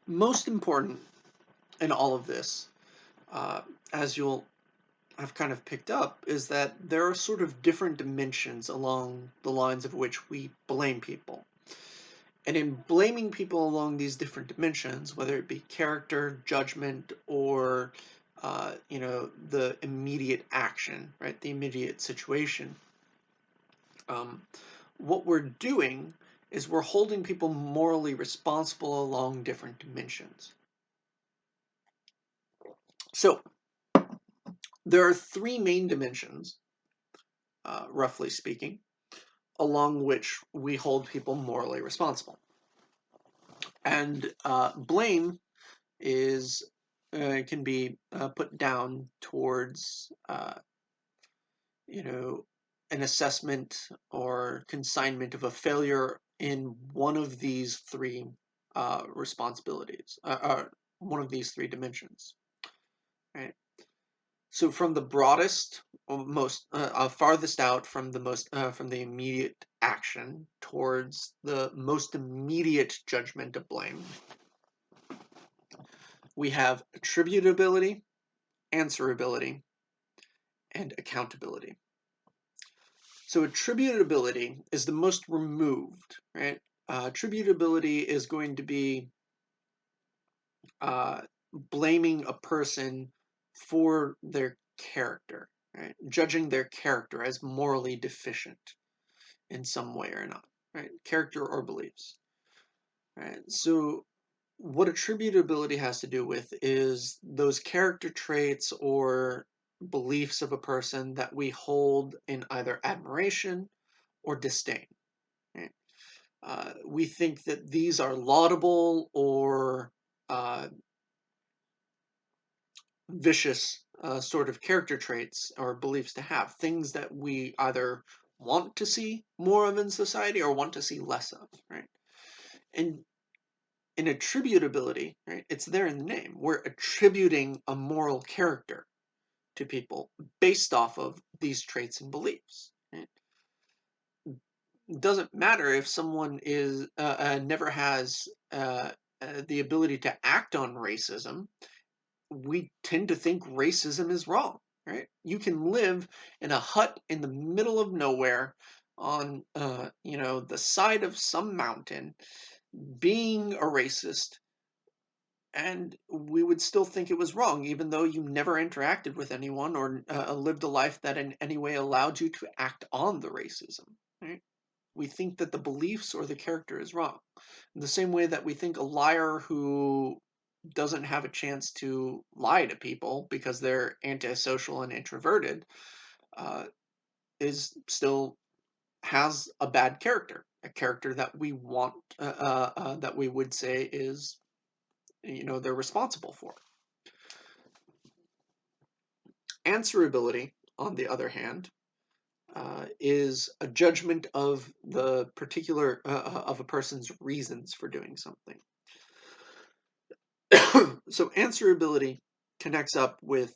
Most important in all of this, as you'll have kind of picked up, is that there are sort of different dimensions along the lines of which we blame people. And in blaming people along these different dimensions, whether it be character, judgment, or the immediate action, right, the immediate situation, um, what we're doing is we're holding people morally responsible along different dimensions. So there are three main dimensions, roughly speaking, along which we hold people morally responsible. And blame is can be put down towards an assessment or consignment of a failure in one of these three responsibilities, one of these three dimensions, right? So from the broadest, or most farthest out from the immediate action towards the most immediate judgment of blame, we have attributability, answerability, and accountability. So attributability is the most removed, right? Attributability is going to be blaming a person for their character, right? Judging their character as morally deficient in some way or not, right? Character or beliefs, right? So what attributability has to do with is those character traits or beliefs of a person that we hold in either admiration or disdain. Right? We think that these are laudable or uh, vicious sort of character traits or beliefs to have, things that we either want to see more of in society or want to see less of, right? And in attributability, right, it's there in the name. We're attributing a moral character to people based off of these traits and beliefs. Right? It doesn't matter if someone is never has the ability to act on racism. We tend to think racism is wrong, right? You can live in a hut in the middle of nowhere on, the side of some mountain, being a racist, and we would still think it was wrong, even though you never interacted with anyone or lived a life that in any way allowed you to act on the racism, right? We think that the beliefs or the character is wrong. In the same way that we think a liar who doesn't have a chance to lie to people because they're antisocial and introverted uh, is still has a bad character, a character that we want that we would say is they're responsible for. Answerability, on the other hand, is a judgment of the particular of a person's reasons for doing something. So answerability connects up with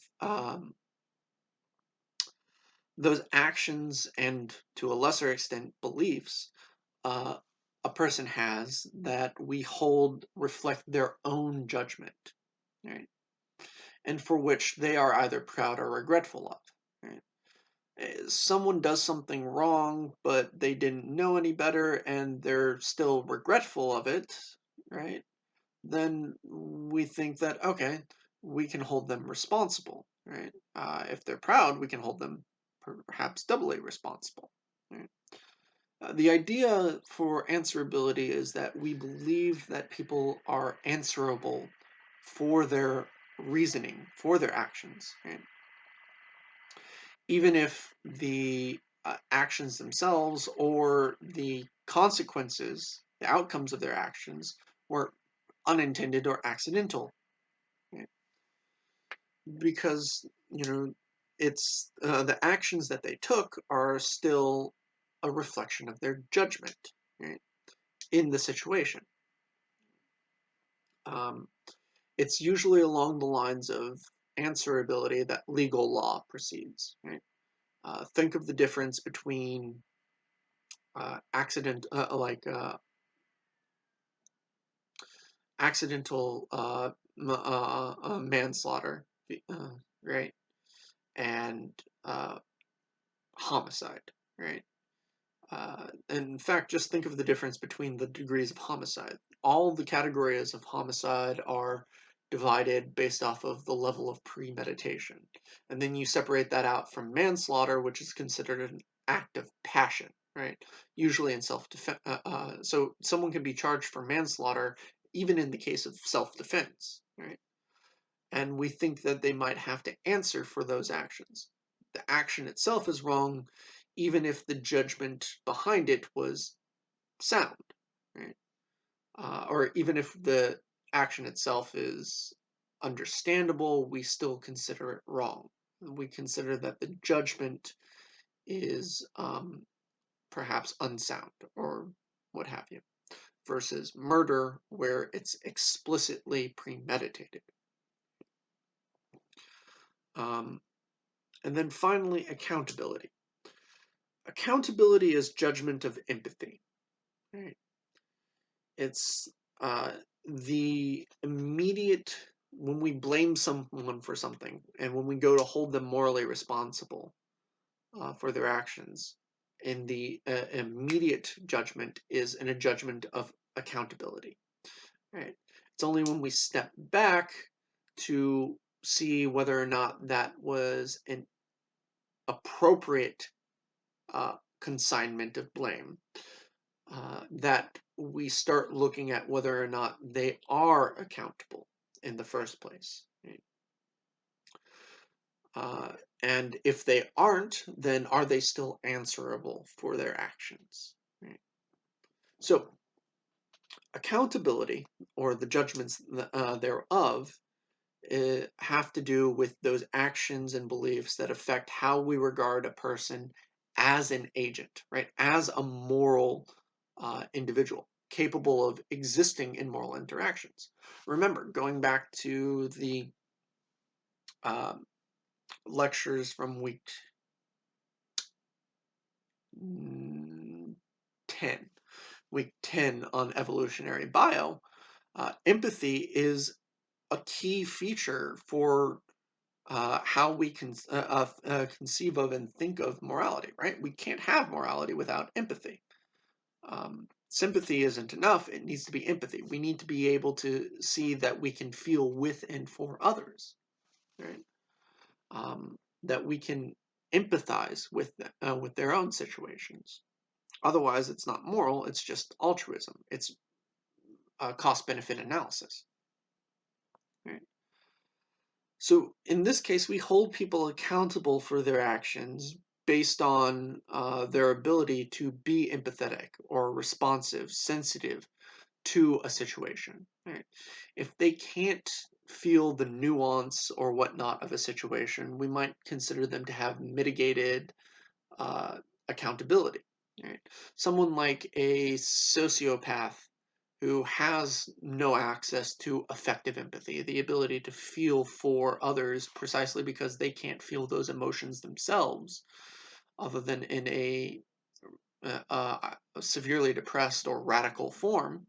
those actions and, to a lesser extent, beliefs uh, a person has that we hold reflect their own judgment, right? And for which they are either proud or regretful of. Right? Someone does something wrong, but they didn't know any better and they're still regretful of it, right? Then we think that, okay, we can hold them responsible, right? If they're proud, we can hold them perhaps doubly responsible. Right? The idea for answerability is that we believe that people are answerable for their reasoning, for their actions, right? Even if the actions themselves or the consequences, the outcomes of their actions, were unintended or accidental, right? Because it's the actions that they took are still a reflection of their judgment, right, in the situation. Um, it's usually along the lines of answerability that legal law proceeds. Right? Think of the difference between accident, like accidental manslaughter, right, and homicide, right? In fact, just think of the difference between the degrees of homicide. All the categories of homicide are divided based off of the level of premeditation. And then you separate that out from manslaughter, which is considered an act of passion, right? Usually in self-defense. So someone can be charged for manslaughter even in the case of self-defense, right? And we think that they might have to answer for those actions. The action itself is wrong, even if the judgment behind it was sound, right? Or even if the action itself is understandable, we still consider it wrong. We consider that the judgment is perhaps unsound or what have you, versus murder, where it's explicitly premeditated. And then finally, accountability. Accountability is judgment of empathy. Right? It's the immediate, when we blame someone for something and when we go to hold them morally responsible for their actions, and the immediate judgment is in a judgment of accountability. Right? It's only when we step back to see whether or not that was an appropriate consignment of blame that we start looking at whether or not they are accountable in the first place. Right? And if they aren't, then are they still answerable for their actions? Right? So accountability, or the judgments thereof, have to do with those actions and beliefs that affect how we regard a person as an agent, right? As a moral individual capable of existing in moral interactions. Remember, going back to the lectures from week 10, week 10 on evolutionary bio, empathy is a key feature for how we can conceive of and think of morality, right? We can't have morality without empathy. Sympathy isn't enough. It needs to be empathy. We need to be able to see that we can feel with and for others, right? That we can empathize with them, with their own situations. Otherwise, it's not moral. It's just altruism. It's cost-benefit analysis, right? So in this case, we hold people accountable for their actions based on their ability to be empathetic or responsive, sensitive to a situation. Right? If they can't feel the nuance or whatnot of a situation, we might consider them to have mitigated accountability. Right? Someone like a sociopath who has no access to effective empathy, the ability to feel for others precisely because they can't feel those emotions themselves, other than in a severely depressed or radical form,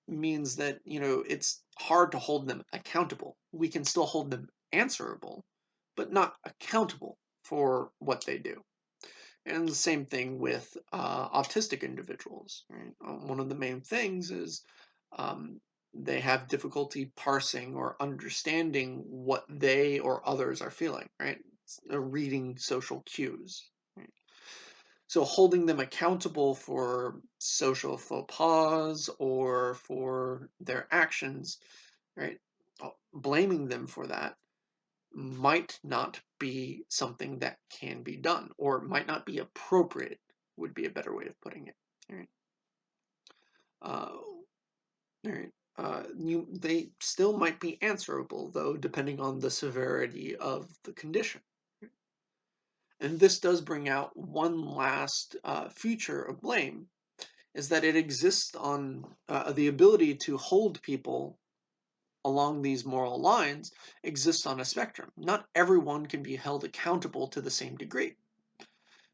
means that it's hard to hold them accountable. We can still hold them answerable, but not accountable for what they do. And the same thing with autistic individuals. Right? One of the main things is they have difficulty parsing or understanding what they or others are feeling, right? Reading social cues. Right? So holding them accountable for social faux pas or for their actions, right? Blaming them for that might not be something that can be done, or might not be appropriate, would be a better way of putting it. All right. All right. They still might be answerable, though, depending on the severity of the condition. And this does bring out one last feature of blame, is that it exists on the ability to hold people along these moral lines exists on a spectrum. Not everyone can be held accountable to the same degree.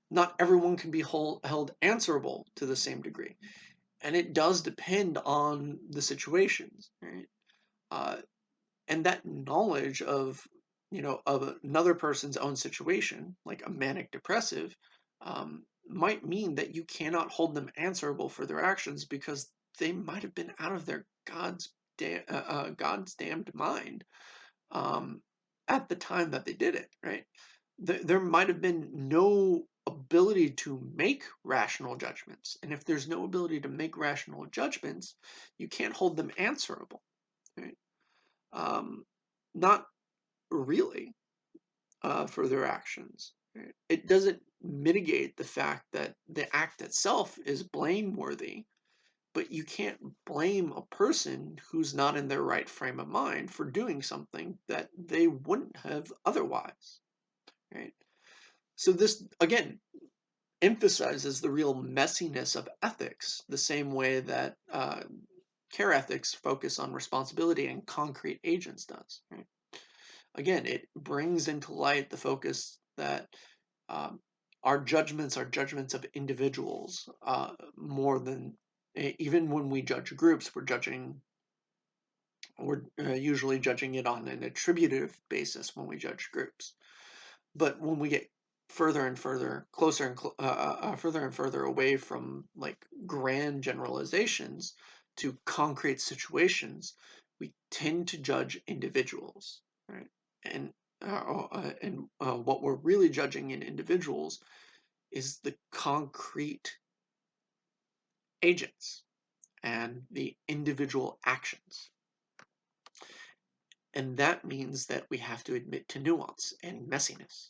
Not everyone can be held answerable to the same degree. And it does depend on the situations, right? Uh, and that knowledge of, of another person's own situation, like a manic depressive, might mean that you cannot hold them answerable for their actions because they might have been out of their God's damned mind, um, at the time that they did it, right? There might have been no ability to make rational judgments. And if there's no ability to make rational judgments, you can't hold them answerable, right? Um, Not really, for their actions. Right? It doesn't mitigate the fact that the act itself is blameworthy, but you can't blame a person who's not in their right frame of mind for doing something that they wouldn't have otherwise. Right? So this again emphasizes the real messiness of ethics, the same way that care ethics focus on responsibility and concrete agents does. Right? Again, it brings into light the focus that um, our judgments are judgments of individuals, more than even when we judge groups, we're usually judging it on an attributive basis when we judge groups. But when we get further and further, closer and further and further away from like grand generalizations to concrete situations, we tend to judge individuals, right? And what we're really judging in individuals is the concrete agents and the individual actions. And that means that we have to admit to nuance and messiness.